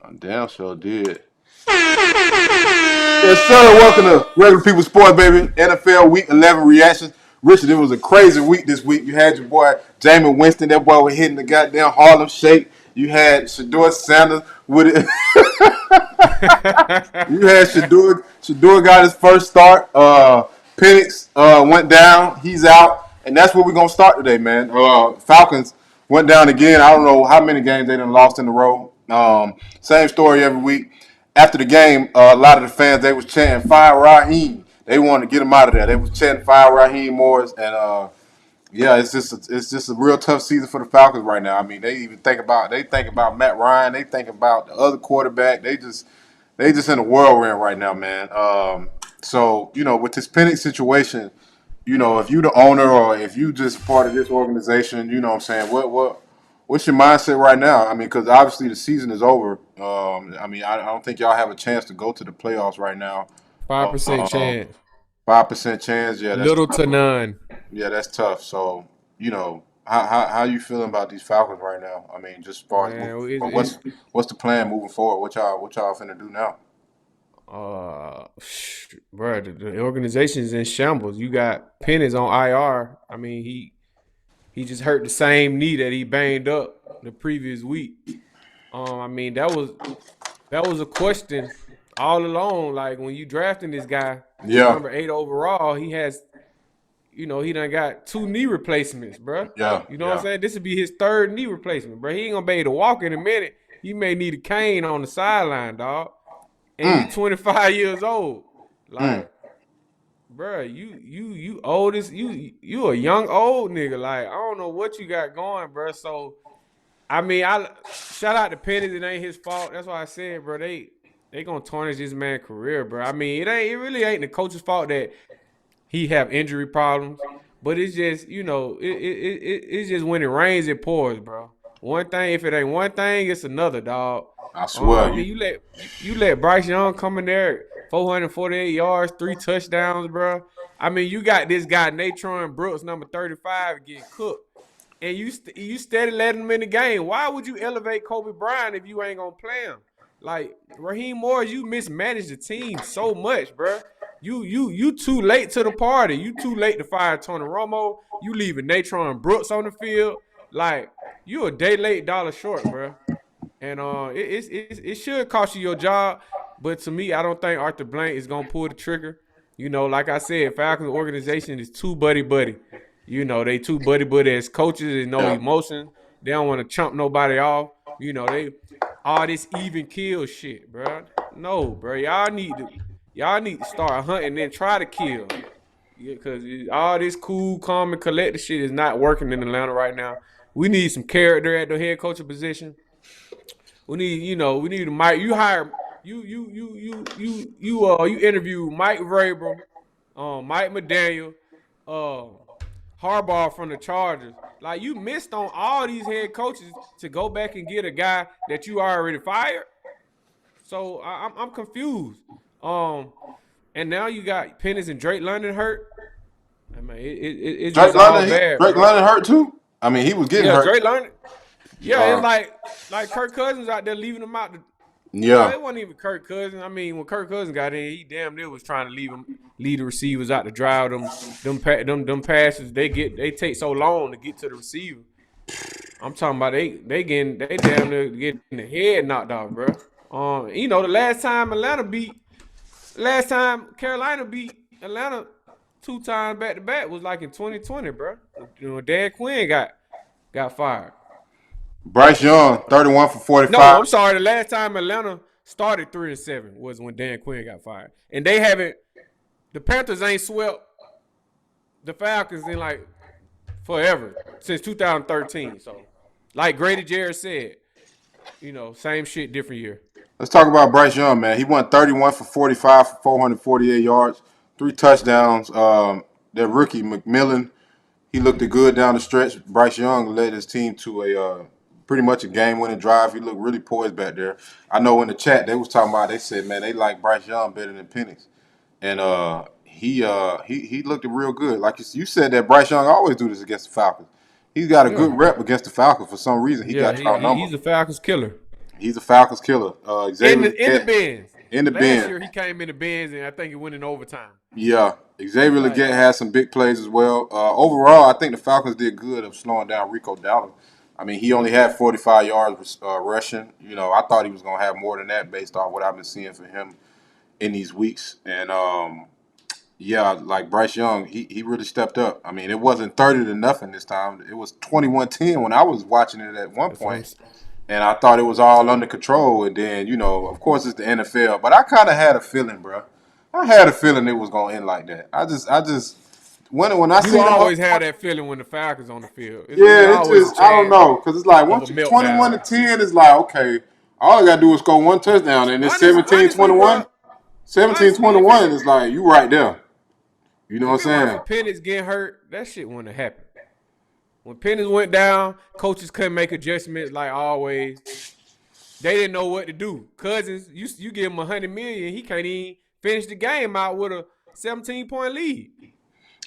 I damn sure did. Yes, sir. Welcome to Regular People Sports, baby. NFL Week 11 reactions. Richard, it was a crazy week this week. You had your boy Jameis Winston. That boy was hitting the goddamn Harlem Shake. You had Shador Sanders with it. You had Shador. Shador got his first start. Penix went down. He's out. And that's where we're going to start today, man. Falcons went down again. I don't know how many games they done lost in a row. Same story every week. After the game, a lot of the fans, they was chanting, "Fire Raheem." They wanted to get him out of there. They was chanting, "Fire Raheem Morris." And yeah, it's just a real tough season for the Falcons right now. I mean, they think about Matt Ryan. They think about the other quarterback. They just in a whirlwind right now, man. So with this Penix situation, if you the owner or if you just part of this organization, you know what I'm saying, what's your mindset right now? I mean, because obviously the season is over. I mean, I don't think y'all have a chance to go to the playoffs right now. 5% chance. 5% chance, yeah, that's Little tough. to none. Yeah, that's tough. So, how you feeling about these Falcons right now? I mean, just as far as moving Man, forward, what's the plan moving forward? What y'all finna do now? uh, bro, the organization is in shambles. You got Penix on IR. I mean, he just hurt the same knee that he banged up the previous week. I mean, that was a question all along. Like when you drafting this guy, Yeah, number 8 overall, he done got 2 knee replacements, bro. yeah, You know what I'm yeah. saying? This would be his 3rd knee replacement, bro. He ain't gonna be able to walk in a minute. He may need a cane on the sideline, dog. And you Mm, 25 years old. mm. Like, bro, you oldest, you a young old nigga. Like, I don't know what you got going, bro. So I mean, I shout out to Penny. It ain't his fault. That's why I said, bro. They gonna tarnish this man's career, bro. I mean, it really ain't the coach's fault that he have injury problems, but it's just it's just when it rains it pours, bro. One thing, if it ain't one thing, it's another, dog. I I swear mean, you. you let Bryce Young come in there, 448 yards, 3 touchdowns, bro. I mean, you got this guy Natron Brooks, number 35, getting cooked, and you steady letting him in the game. Why would you elevate Kobe Bryant if you ain't gonna play him? Like Raheem Morris, you mismanaged the team so much, bro. You too late to the party. You too late to fire Tony Romo. You leaving Natron Brooks on the field. Like you a day late, dollar short, bro. And it should cost you your job. But to me, I don't think Arthur Blank is gonna pull the trigger. Like I said, Falcons organization is too buddy buddy. They too buddy buddy as coaches. There's no Yeah. emotion. They don't want to chump nobody off. They all this even kill shit, bro. No, bro. Y'all need to start hunting and then try to kill. Yeah, because all this cool, calm, and collected shit is not working in Atlanta right now. We need some character at the head coaching position. We need a Mike. You hire you interview Mike Vrabel, Mike McDaniel, uh, Harbaugh from the Chargers. Like you missed on all these head coaches to go back and get a guy that you already fired. So I'm confused. Um, and now you got Pennis and Drake London hurt. I mean, it's Drake just all London, bad, Drake bro. London hurt too. I mean, he was getting Yeah, hurt. Drake London. Yeah, it's Uh, like Kirk Cousins out there leaving him out. Well, yeah, it wasn't even Kirk Cousins. I mean, when Kirk Cousins got in, he damn near was trying to lead the receivers out to drive them passes. They take so long to get to the receiver. I'm talking about they damn near getting the head knocked off, bro. The last time Carolina beat Atlanta 2 times back to back was like in 2020, bro. Dan Quinn got fired. Bryce Young, 31 for No, 45. I'm sorry. The last time Atlanta started 3-7 was when Dan Quinn got fired, and they haven't. The Panthers ain't swept the Falcons in like forever since 2013. So, like Grady Jarrett said, same shit, different year. Let's talk about Bryce Young, man. He went 31 for 45 for 448 yards, 3 touchdowns. That rookie McMillan, he looked good down the stretch. Bryce Young led his team to a pretty much a game-winning drive. He looked really poised back there. I know in the chat they was talking about. They said, man, they like Bryce Young better than Penix, and he looked real good. Like you said, that Bryce Young always do this against the Falcons. He's got a Yeah, good rep against the Falcons for some reason. He yeah. got He's outnumbered. a Falcons killer. He's a Falcons killer. in Xavier the Leggett bins. in the Last bin. year he came in the bins and I think it went in overtime. Yeah, Xavier Like Leggett had some big plays as well. Overall, I think the Falcons did good of slowing down Rico Dowdle. I mean, he only had 45 yards rushing. I thought he was going to have more than that based off what I've been seeing for him in these weeks. And yeah, like Bryce Young, he really stepped up. I mean, it wasn't 30-0 this time. It was 21-10 when I was watching it at one that's what I'm point, and I thought it was all under control. And then, of course, it's the NFL, but I kind of had a feeling, bro. I had a feeling it was gonna end like that. I just when I You seen them up, always have that feeling when the Falcons on the field. It's yeah, it's always a just I don't chance know because it's like of a once you 21 meltdown. to 10, it's like okay, all I gotta do is score one touchdown, and it's Honestly, 17-21. bro. Honestly, 17-21 is like you right there. You know if what it weren't I'm for saying? Penix getting hurt, that shit wouldn't have happened. When Penix went down, coaches couldn't make adjustments like always. They didn't know what to do. Cousins, you give him $100 million, he can't even finish the game out with a 17-point lead.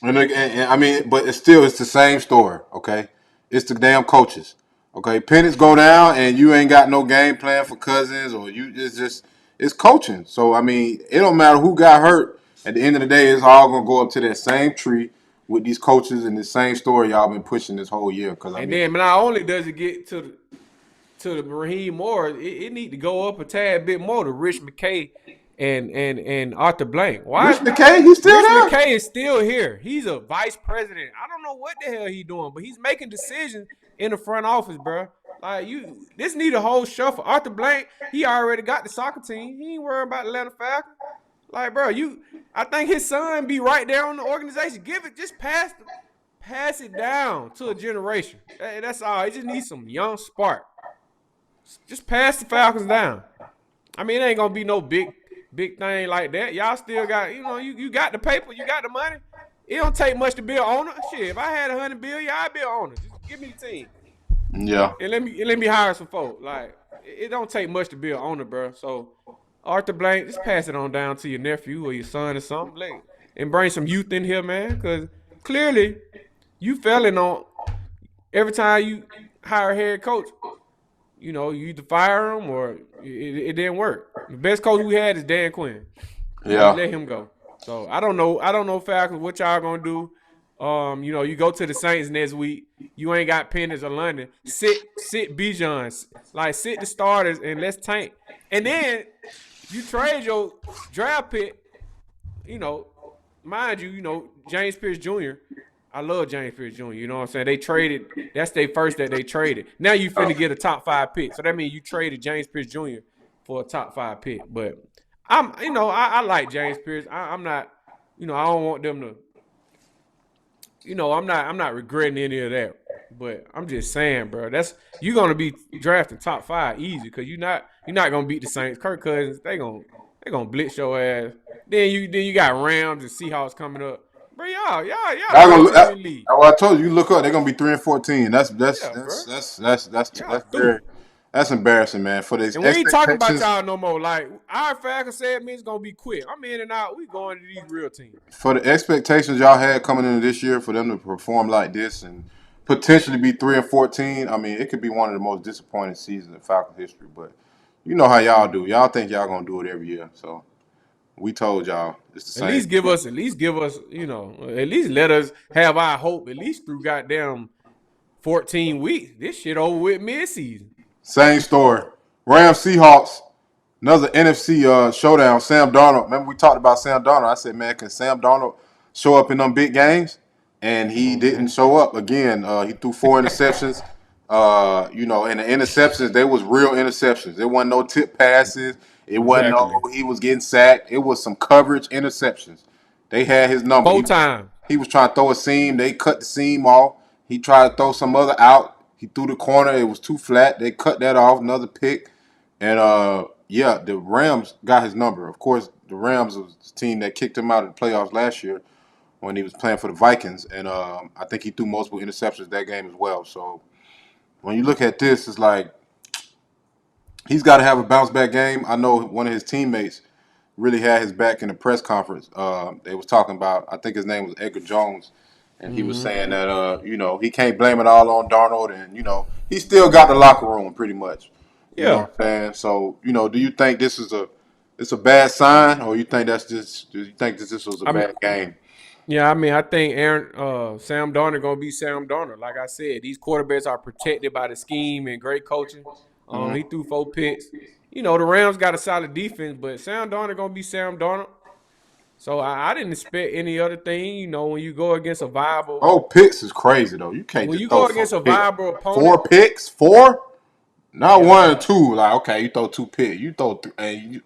And I mean, but it's the same story. Okay, it's the damn coaches. Okay, Penix go down and you ain't got no game plan for Cousins, or it's coaching. So I mean, it don't matter who got hurt. At the end of the day, it's all gonna go up to that same tree with these coaches and the same story y'all been pushing this whole year. Because I And mean, then not only does it get to the Raheem Moore, it need to go up a tad bit more to Rich McKay and Arthur Blank. Why Rich is McKay, he's still Rich there. McKay is still here? He's a vice president. I don't know what the hell he's doing, but he's making decisions in the front office, bro. Like this need a whole shuffle. Arthur Blank, he already got the soccer team. He ain't worried about Atlanta Falcons. Like, bro, I think his son be right there on the organization. Just pass it down to a generation. That's all. He just needs some young spark. Just pass the Falcons down. I mean, it ain't gonna be no big thing like that. Y'all still got, you got the paper, you got the money. It don't take much to be an owner. Shit, if I had $100 billion, I'd be an owner. Just give me the team Yeah. and let me hire some folks. Like, it don't take much to be an owner, bro. So Arthur Blank, just pass it on down to your nephew or your son or something, like, and bring some youth in here, man. Because clearly, you failing on every time you hire a head coach. You either fire him or it didn't work. The best coach we had is Dan Quinn. Yeah. Let him go. So I don't know Falcons, what y'all gonna do. You go to the Saints next week. You ain't got Penix or London. Sit Bijan. Like, sit the starters and let's tank. And then you trade your draft pick, mind you, James Pierce Jr. I love James Pierce Jr. You know what I'm saying? They traded. That's their first that they traded. Now you finna get a top 5 pick. So that means you traded James Pierce Jr. for a top 5 pick. But I like James Pierce. I'm not, I don't want them to, I'm not regretting any of that. But I'm just saying, bro, you're gonna be drafting top 5 easy because you're not gonna beat the Saints. Kirk Cousins, they gonna blitz your ass. Then you got Rams and Seahawks coming up. Bro, y'all the best team in the league. Well, I told you look up. They're gonna be 3-14. That's Yeah, bro. Y'all very stupid. that's embarrassing, man. For these And we ain't talking about expectations, y'all no more. Like, our Falcons said me it's gonna be quick. I'm in and out. We going to these real teams. for the expectations y'all had coming into this year, for them to perform like this and potentially be 3-14, I mean, it could be one of the most disappointing seasons in Falcon history. But you know how y'all do. Y'all think y'all gonna do it every year. So we told y'all it's the At same. least give us, at least let us have our hope at least through goddamn 14 weeks. This shit over with mid-season. Same story. Rams Seahawks. Another NFC showdown. Sam Darnold. Remember we talked about Sam Darnold. I said, man, can Sam Darnold show up in them big games? And he didn't show up again. He threw 4 interceptions. And the interceptions, they was real interceptions. There wasn't no tip passes. It wasn't Exactly. no he was getting sacked. It was some coverage interceptions. They had his number. 4 times. He was trying to throw a seam. They cut the seam off. He tried to throw some other out. He threw the corner. It was too flat. They cut that off. Another pick. And yeah, the Rams got his number. Of course, the Rams was the team that kicked him out of the playoffs last year when he was playing for the Vikings. And I think he threw multiple interceptions that game as well. So when you look at this, it's like he's got to have a bounce back game. I know one of his teammates really had his back in the press conference. They was talking about, I think his name was Edgar Jones, and he was saying that he can't blame it all on Darnold, and he still got the locker room pretty much. You know Yeah. what I'm saying? So, do you think it's a bad sign, or you think do you think this was a I mean, bad game? yeah, I mean, I think Sam Darnold gonna be Sam Darnold. Like I said, these quarterbacks are protected by the scheme and great coaching. Hmm. He threw 4 picks. The Rams got a solid defense, but Sam Darnold gonna be Sam Darnold. So I didn't expect any other thing. When you go against a viable, 4 picks is crazy though. You can't when just you throw go four against a picks. viable opponent, 4 picks, four, not yeah, one or two. Like, okay, you throw 2 picks, you throw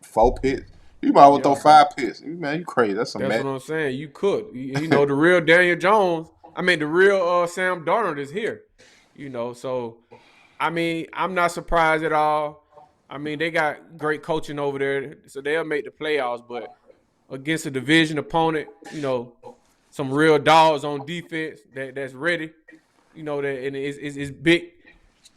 4 picks. You might as well throw yeah, 5 picks. Man, you crazy. That's a that's mess. what I'm saying. You could, the real Daniel Jones. I mean, the real Sam Darnold is here. So I mean, I'm not surprised at all. I mean, they got great coaching over there, so they'll make the playoffs. But against a division opponent, some real dogs on defense that's ready. That and it's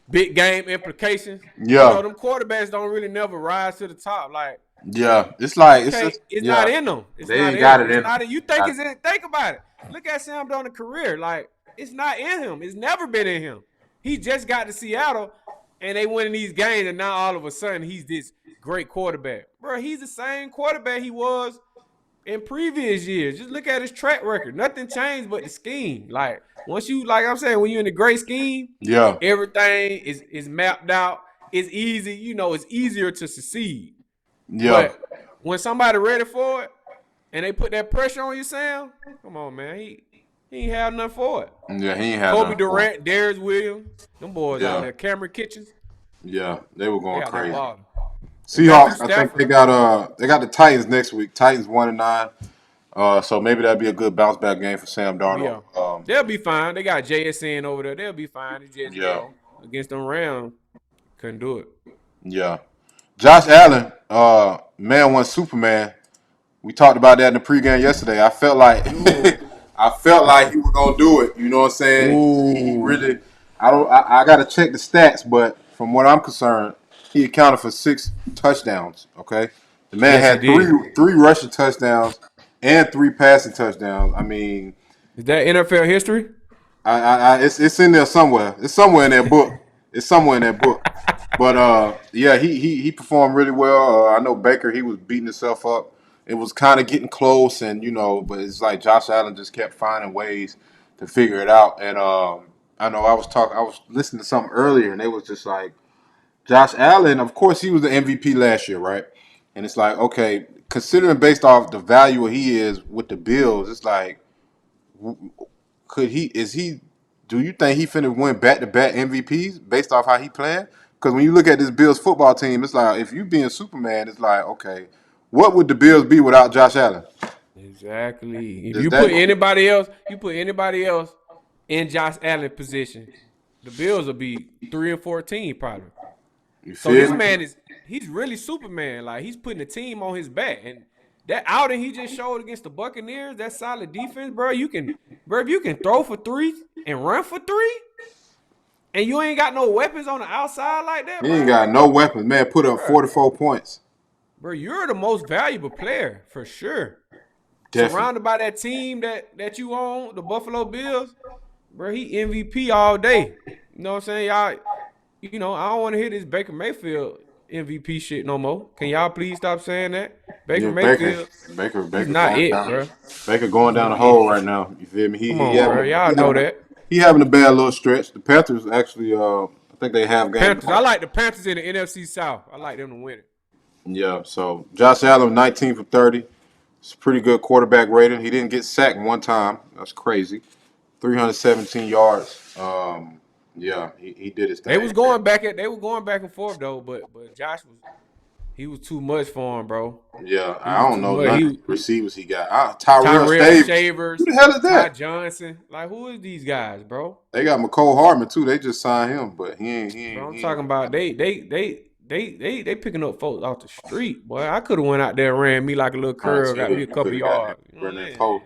big game implications. Yeah, Them quarterbacks don't really never rise to the top. Like yeah. It's you like it's can't. just It's not yeah. in them. It's They not ain't in got them. it It's in them. not. You think it's in? Think about it. Look at Sam Darnold's career. Like it's not in him. It's never been in him. He just got to Seattle, and they winning these games, and now all of a sudden he's this great quarterback, bro. He's the same quarterback he was in previous years. Just look at his track record. Nothing changed but the scheme. Like once you, like I'm saying, when you're in the great scheme, Yeah, everything is mapped out. It's easy. It's easier to succeed. yeah, But when somebody ready for it and they put that pressure on you, Sam, come on, man. He ain't have nothing for it. yeah. He ain't had Kobe nothing for him. Durant, Darius Williams, them boys out Yeah, there. Cameron Kitchens, yeah. They were they going out there crazy. balling. And Matthew Seahawks, I think Stafford, they got the Titans next week. Titans 1-9. So maybe that'd be a good bounce back game for Sam Darnold. yeah, they'll be fine. They got JSN over there. They'll be fine. It's just Yeah, against them Rams, couldn't do it. yeah. Josh Allen, man won Superman. We talked about that in the pregame yesterday. I felt like Dude, I felt like he was gonna do it. You know what I'm saying? He ooh, really. I don't. I got to check the stats, but from what I'm concerned, he accounted for 6 touchdowns. Okay, the man yes he had three did. three rushing touchdowns and 3 passing touchdowns. I mean, Is that NFL history? it's in there somewhere. It's somewhere in that book. It's somewhere in that book. But yeah, he performed really well. I know Baker, he was beating himself up. It was kind of getting close, and but it's like Josh Allen just kept finding ways to figure it out. And I know I was listening to something earlier, and they was just like Josh Allen. Of course, he was the MVP last year, right? And it's like, okay, considering based off the value he is with the Bills, it's like could he? Is he? Do you think he finna win back-to-back MVPs based off how he playing? Because when you look at this Bills football team, it's like if you being Superman, it's like okay, what would the Bills be without Josh Allen? Exactly. If Does you that? put anybody else in Josh Allen's position, the Bills will be 3-14 probably. You So this feel me? man he's really Superman. Like he's putting the team on his back. And that outing he just showed against the Buccaneers, that solid defense, bro. If you can throw for three and run for three, and you ain't got no weapons on the outside like that, He ain't bro. got no weapons, man. Put up Bro, 44 points. bro, you're the most valuable player for sure. Definitely. Surrounded by that team that you own, the Buffalo Bills, bro, he MVP all day. You know what I'm saying? Y'all, I don't want to hear this Baker Mayfield MVP shit no more. Can y'all please stop saying that? Baker Yeah, Baker, Mayfield, Baker, he's Baker not going it, down. bro. Baker going He's down the not it. hole right now. You feel me? Come on, bro. Y'all know that. He having a bad little stretch. The Panthers actually, I think they have game Panthers. I tonight. like the Panthers in the NFC South. I like them to win it. Yeah, so Josh Allen, 19 for 30. It's a pretty good quarterback rating. He didn't get sacked one time. That's crazy. 317 yards. Yeah, he did his They thing. was going back and forth though, but Josh was too much for him, bro. Yeah, He I was don't too know much. none of the receivers he got. Tyrell Tyrell Staves. Who Shavers, the hell is Ty that? Johnson. Like, who is these guys, bro? They got McCole Hardman too. They just signed him, but Bro, I'm he ain't. talking about they picking up folks off the street, boy. I could have went out there and ran me like a little curl, got me a You could couple have got him yards. You know what I'm running that saying? post.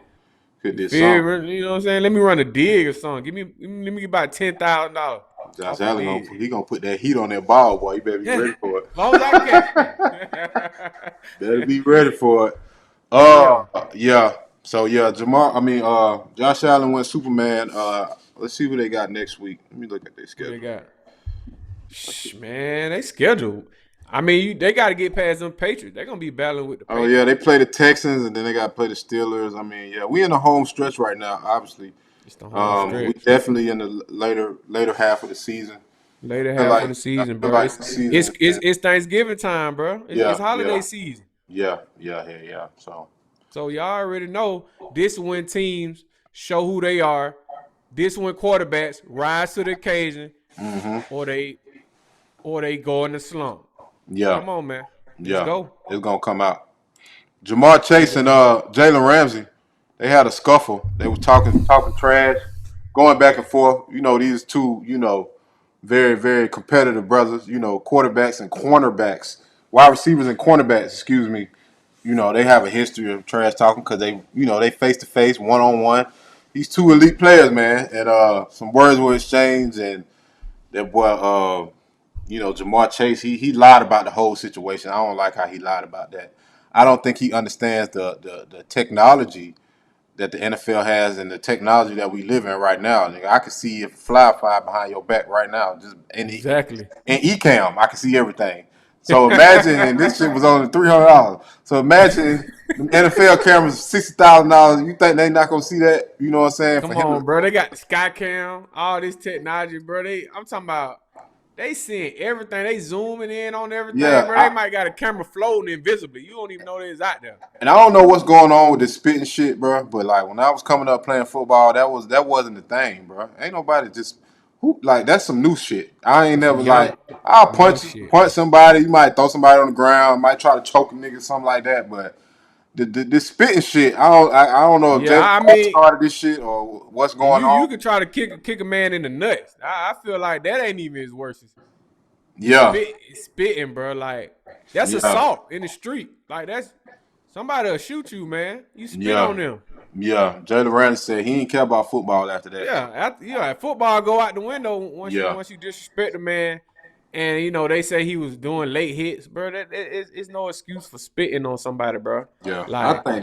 Could You did feel something. me? You know what I'm saying? Let me run a dig or something. Let me get about $10,000 Josh off a Allen dig. gonna put that heat on that ball, boy. You better be Yeah, ready as for it. long as I catch it. Better be ready for it. Yeah. Yeah. So yeah, Josh Allen went Superman. Let's see who they got next week. Let me look at their Who they schedule. got? Man, they scheduled. I mean, they got to get past them Patriots. They're gonna be battling with the Oh yeah, Patriots. they play the Texans and then they got to play the Steelers. I mean, yeah, we in the home stretch right now. Obviously, It's the home we stretch. definitely in the later half of the season. Later I feel half of like the I season, feel bro. like It's the it's season. it's, it's Thanksgiving time, bro. It's Yeah, holiday yeah, season. yeah. So So y'all already know this is when teams show who they are. This is when quarterbacks rise to the occasion, or they go in the slump. yeah, Come on, man. Let's yeah, go. it's gonna come out. Jamar Let's Chase and go. Jalen Ramsey, they had a scuffle. They were talking trash, going back and forth. You know, these two, very, very competitive brothers, quarterbacks and cornerbacks, wide receivers and cornerbacks, excuse me. They have a history of trash talking because they face to face, one on one. These two elite players, man, and some words were exchanged, and that boy, Jamar Chase, he lied about the whole situation. I don't like how he lied about that. I don't think he understands the technology that the NFL has and the technology that we live in right now. Nigga, I can see if fly behind your back right now, just Exactly. in eCam, I can see everything. So imagine, and this shit was only $300. So imagine the NFL cameras $60,000. You think they not gonna see that? You know what I'm saying? For Come him to, on, bro. They got the sky cam, all this technology, bro. I'm talking about they seeing everything. They zooming in on everything, yeah. bro. They might got a camera floating invisibly. You don't even know it's out there. And I don't know what's going on with this spitting shit, bro. But like when I was coming up playing football, that wasn't the thing, bro. Ain't nobody just who like that's some new shit. I ain't That's some never like I'll some young shit. punch somebody. You might throw somebody on the ground, might try to choke a nigga, something like that. But the spitting shit, I don't know if Yeah, Jalen I Carter mean, started this shit or what's going you on. could try to kick a man in the nuts. I feel like that ain't even as worse as Yeah, spitting, bro. Like that's yeah, assault in the street. Like that's somebody will shoot you, man. You spit yeah, on them. yeah. Jalen Ramsey said he didn't care about football after that. Football go out the window Yeah, once you disrespect the man. And they say he was doing late hits, bro. It's no excuse for spitting on somebody, bro. yeah. I Like, think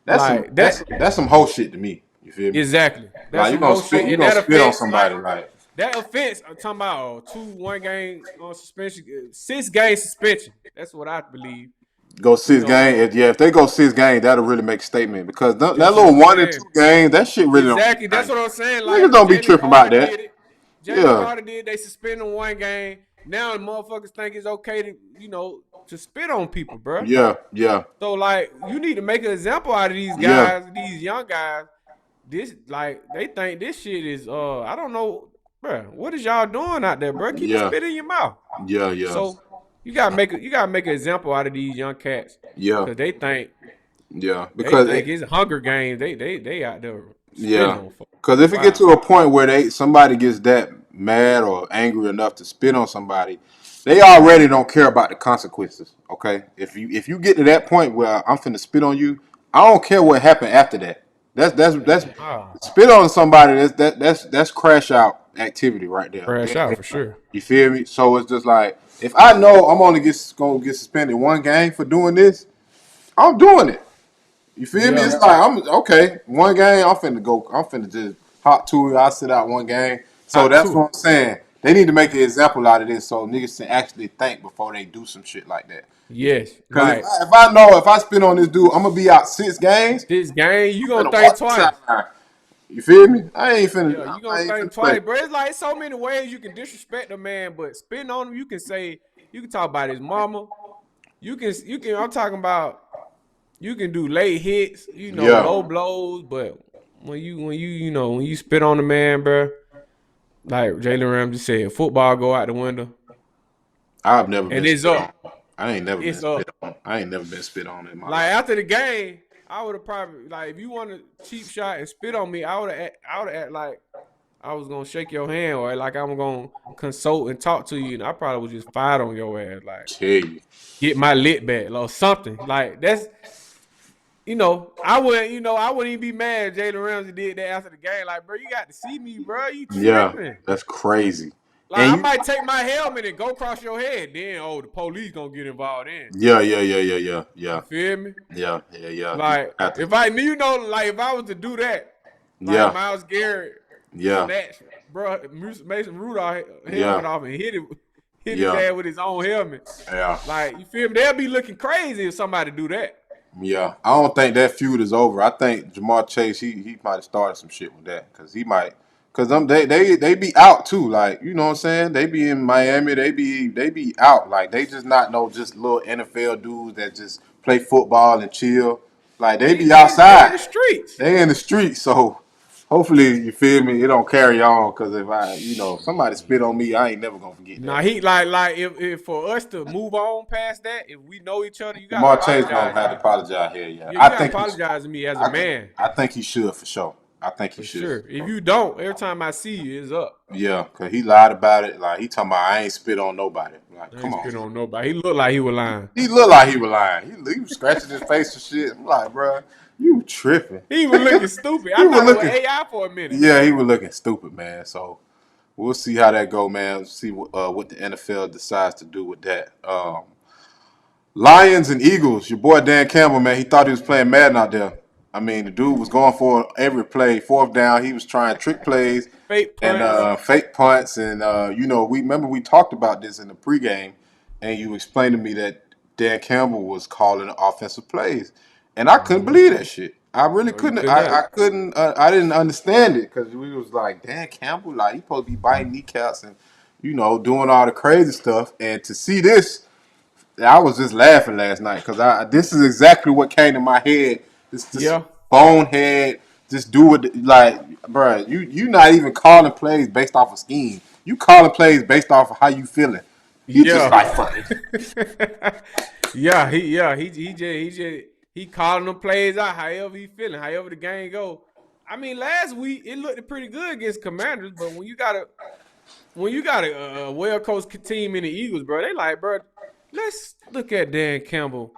like that that's some whole shit to me. You feel me? exactly. That's Like some whole shit. you And gonna that spit on offense, somebody like that offense, I'm talking about 1 game on suspension, 6 game suspension. That's what I believe. go You six know, game. If they go 6 games, that'll really make a statement because that that's what little I'm one and saying. 2 games, that shit really don't mean Exactly. That's nothing. what I'm saying. Niggas Like don't be Jalen tripping Carter about that. did it. Jalen Yeah, Carter did. They suspended 1 game. Now the motherfuckers think it's okay to spit on people, bro. yeah. So like you need to make an example out of these Yeah, guys, these young guys. This like they think this shit is I don't know, bro. What is y'all doing out there, bro? Keep the yeah, spit in your mouth. yeah, So you gotta make an example out of these young cats yeah, because yeah. they Because think it's Hunger Games. They out there spitting yeah, on folks. because if it get Wow. to a point where somebody gets that mad or angry enough to spit on somebody, they already don't care about the consequences. Okay, if you get to that point where I'm finna spit on you, I don't care what happened after that. That's Ah, spit on somebody. That's crash out activity right there. crash out for sure. You feel me? So it's just like if I know I'm only gonna get suspended 1 game for doing this, I'm doing it. You feel me? Yeah. It's like I'm okay. 1 game, I'm finna go. I'm finna just hop to it. I sit out 1 game. So Hot that's to what it. I'm saying. They need to make an example out of this so niggas can actually think before they do some shit like that. Yes. Cause Like if I know if I spit on this dude, I'm gonna be out 6 games. this game, you I'm gonna finna think walk the twice. sideline. You feel me? Yeah, you gonna I ain't think finna play. twice, bro. It's like so many ways you can disrespect a man, but spitting on him, you can talk about his mama. You can. I'm talking about you can do late hits, low Yeah, blows, but when you spit on the man, bro, like Jalen Ramsey said, football go out the window, I've never and been it's spit up. on. I ain't never been It's spit up. on. I ain't never been spit on in my Like life. after the game, I would have probably like if you want a cheap shot and spit on me, I would have act like I was gonna shake your hand or like I'm gonna consult and talk to you, and I probably would just fight on your ass, like Tell you. get my lit back or something. Like that's I wouldn't even be mad if Jalen Ramsey did that after the game. Like, bro, you got to see me, bro. You Yeah, tripping. that's crazy. Like, And I you might take my helmet and go across your head. Then, the police gonna get involved in. yeah. You feel me? Yeah. You Like, have to. if I was to do that, like Yeah, Myles Garrett Yeah. snatched, bro, Mason Rudolph helmet Yeah. off and hit his Yeah. ass with his own helmet. Yeah. Like, you feel me? They'll be looking crazy if somebody do that. Yeah. I don't think that feud is over. I think Jamar Chase he might have started some shit with that because he might. Cause them they be out too, like you know what I'm saying. They be in Miami, they be out, like they just not no just little NFL dudes that just play football and chill. Like they be They in the outside, streets. they in the streets. So hopefully you feel me, it don't carry on. Cause if if somebody spit on me, I ain't never gonna forget Nah, that. he like if for us to move on past that, if we know each other, you gotta Jamar Chase gonna apologize to have to me. apologize here. Yeah, Yeah, you I gotta think apologize to me as a I think man. I think he should for sure. I think he For should. sure. If you don't, every time I see you, it's up. Yeah, cause he lied about it. Like he talking about I ain't spit on nobody. Like, I come ain't on. spit on nobody. He looked like he was lying. He looked like he was lying. He was scratching his face and shit. I'm like, bro, you tripping. He was looking stupid. He I was thought it was looking. AI for a minute. Yeah, he was looking stupid, man. So we'll see how that go, man. See what the NFL decides to do with that. Lions and Eagles. Your boy Dan Campbell, man. He thought he was playing Madden out there. I mean, the dude was going for every play. Fourth down, he was trying trick plays Fake and punts. fake punts. And we talked about this in the pregame, and you explained to me that Dan Campbell was calling offensive plays, and I couldn't believe that shit. I really No, you couldn't. could not. I couldn't. I didn't understand it because we was like, Dan Campbell, like he supposed to be biting kneecaps and doing all the crazy stuff. And to see this, I was just laughing last night because this is exactly what came to my head. This Yeah. bonehead, just do it like, bro. You not even calling plays based off of scheme. You calling plays based off of how you feeling. He just Yeah. like fuck it. He calling them plays out however he feeling, however the game go. I mean, last week it looked pretty good against Commanders, but when you got a well coached team in the Eagles, bro, they like, bro, let's look at Dan Campbell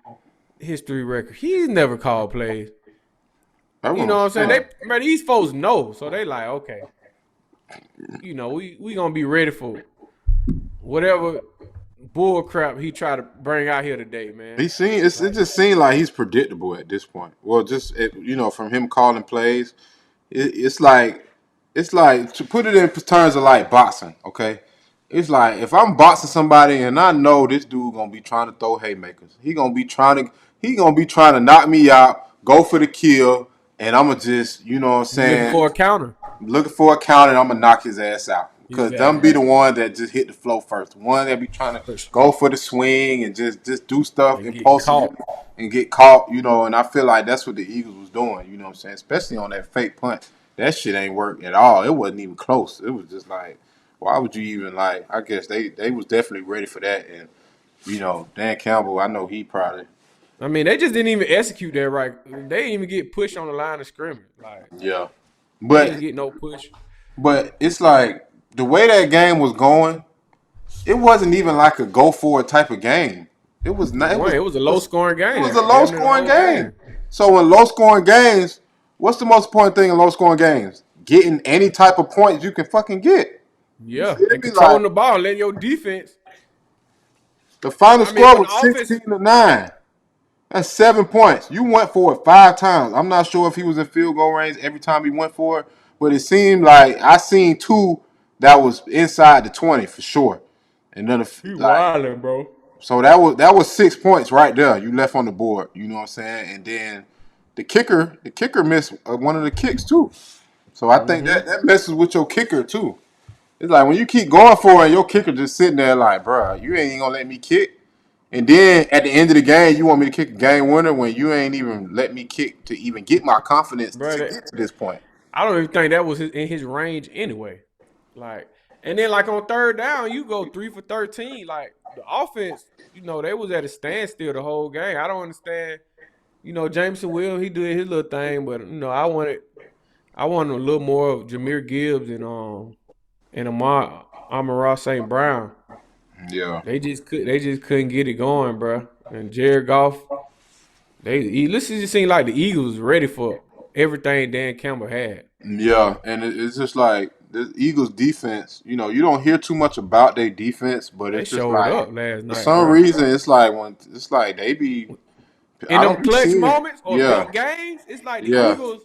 history record. He's never called plays. That's You what know I'm what I'm saying? saying. These folks know, so they like, okay, we gonna be ready for whatever bull crap he try to bring out here today, man. It just seemed like he's predictable at this point. Well, from him calling plays, it's like to put it in terms of like boxing. Okay, it's like if I'm boxing somebody and I know this dude gonna be trying to throw haymakers, he gonna be trying to knock me out, go for the kill, and I'ma just what I'm You looking saying, for a counter? looking for a count, and I'm gonna knock his ass out. Because them be Exactly. the one that just hit the flow first. The one that be trying to go for the swing and just do stuff And get impulsively caught. and get caught, and I feel like that's what the Eagles was doing, you know what I'm saying? Especially on that fake punt. That shit ain't work at all. It wasn't even close. It was just like, why would you even like, I guess they was definitely ready for that. And, Dan Campbell, I know he probably, I mean, they just didn't even execute that right. They didn't even get pushed on the line of scrimmage. Like, yeah. they didn't But get no push. but it's like the way that game was going, it wasn't even like a go for it type of game. It was not. It was. It was a It low was, scoring it was game. a low Damn near the scoring whole game. game. So in low scoring games, what's the most important thing in low scoring games? Getting any type of points you can fucking get. You Yeah. feel And me? Like controlling the ball, letting your defense. the final I mean, score when the was offense, 16-9. That's 7 points. You went for it 5 times. I'm not sure if he was in field goal range every time he went for it, but it seemed like I seen two that was inside the 20 for sure. And then he like wilding, bro. so that was 6 points right there. You left on the board. You know what I'm saying? And then the kicker missed one of the kicks too. So I think that messes with your kicker too. It's like when you keep going for it, and your kicker just sitting there like, bruh, you ain't gonna let me kick. And then at the end of the game, you want me to kick a game winner when you ain't even let me kick to even get my confidence Bro, to get to this point. I don't even think that was in his range anyway. Like, and then like on third down, you go 3 for 13. Like the offense, they was at a standstill the whole game. I don't understand. Jameson Williams, he did his little thing, but I wanted a little more of Jameer Gibbs and Amon-Ra St. Brown. Yeah. They just couldn't get it going, bro. And Jared Goff, this just seemed like the Eagles was ready for everything Dan Campbell had. Yeah, and it's just like the Eagles defense, you don't hear too much about their defense, but They it's just showed like up last for night, some bro. reason it's like they be In I them don't be clutch seeing moments or yeah, big games, it's like the yeah, Eagles.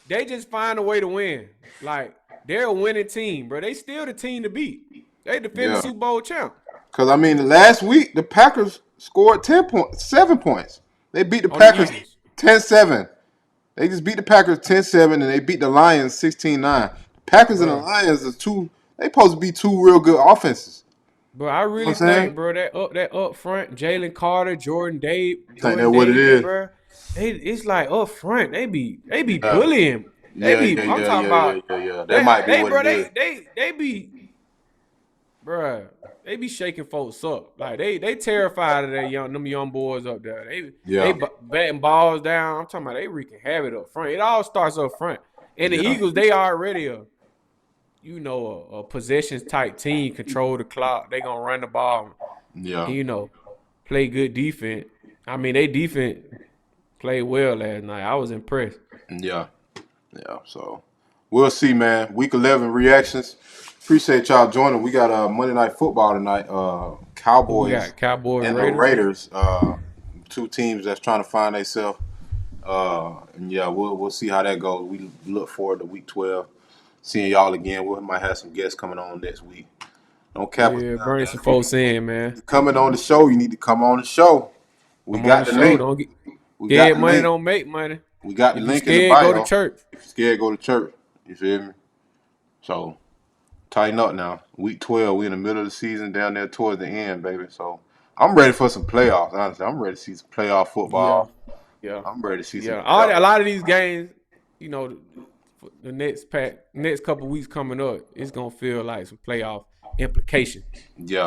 they just find a way to win. Like they're a winning team, bro. They still the team to beat. They defend the Super Bowl champ. Because, I mean, last week, the Packers scored 7 points. They beat the On the Packers Eagles. 10-7. They just beat the Packers 10-7, and they beat the Lions 16-9. The Packers and the Bro. Lions they supposed to be two real good offenses. Bro, I really You know what I'm saying? think, bro, that up front, Jalen Carter, Jordan Think that's what it Davis, is? bro, it's like up front, they be Yeah. bullying. I'm talking about yeah. That might be what it is. they be, bro, they be shaking folks up. Like they terrified of them young boys up there. They batting balls down. I'm talking about they wreaking havoc up front. It all starts up front. And the Eagles, they already a possessions type team, control the clock. They gonna run the ball. Yeah. And, play good defense. I mean, they defense played well last night. I was impressed. Yeah. Yeah. So we'll see, man. Week 11 reactions. Appreciate y'all joining. We got Monday Night Football tonight. Cowboys, We got Cowboys and Raiders. the Raiders. Two teams that's trying to find themselves. And yeah, we'll see how that goes. We look forward to week 12. Seeing y'all again. We might have some guests coming on next week. Don't cap us down, bring man. some folks in, man. Coming on the show, you need to come on the show. We got the link. Don't get We scared got the money, link. don't make money. We got the If link you in the scared, bio. go to church. If you're scared, go to church. You feel me? So, tighten up now. Week 12, we in the middle of the season, down there towards the end, baby. So, I'm ready for some playoffs, honestly. I'm ready to see some playoff football. Yeah. I'm ready to see some A lot of these games, the next couple weeks coming up, it's gonna feel like some playoff implication. Yeah.